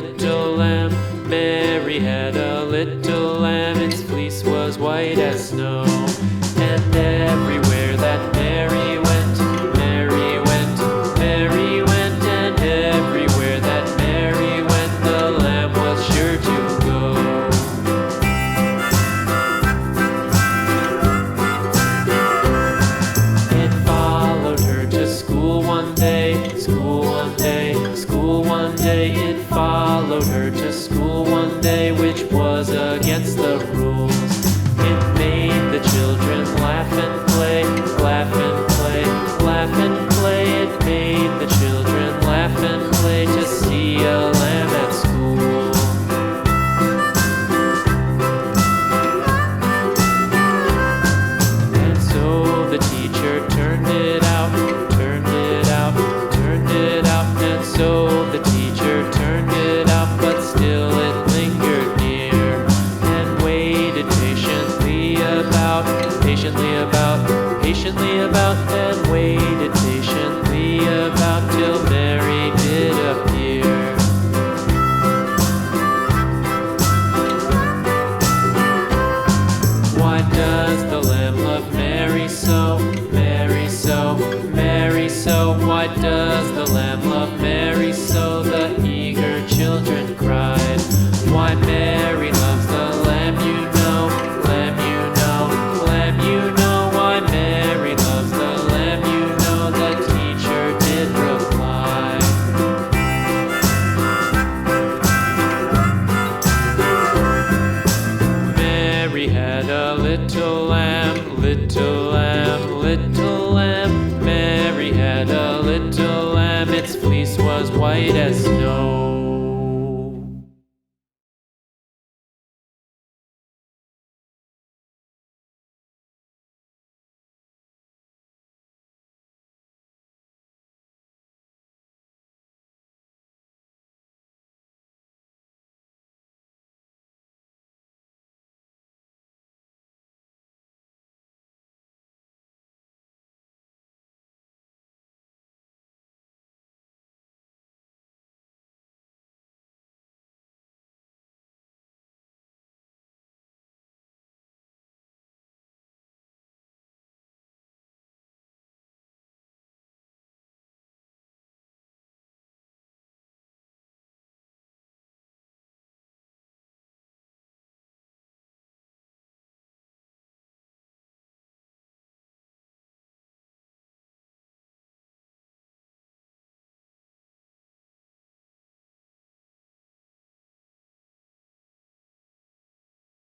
little lamb. Mary had a little lamb, its fleece was white as snow. And everywhere that Mary went, Mary went, Mary went, and everywhere that Mary went, the lamb was sure to go. It followed her to school one day, school one day, school one day. It followed her to school one day, which was against the rules. It made the children laugh and play, laugh and play, laugh and play. It made the children laugh and play to see a lamb at school. And so the teacher turned it out, turned it out, turned it out. And so the teacher turned it out, but still it lingered near and waited patiently about, patiently about, and waited patiently about till Mary did appear. Why does the lamb love Mary so, Mary so, Mary so? Why does the lamb love Mary so? The eager children cried. Why Mary loves the lamb, you know, lamb, you know, lamb, you know. Why Mary loves the lamb, you know, the teacher did reply. Mary had a little lamb, little lamb, little lamb. Mary had a little lamb, its fleece was white as snow.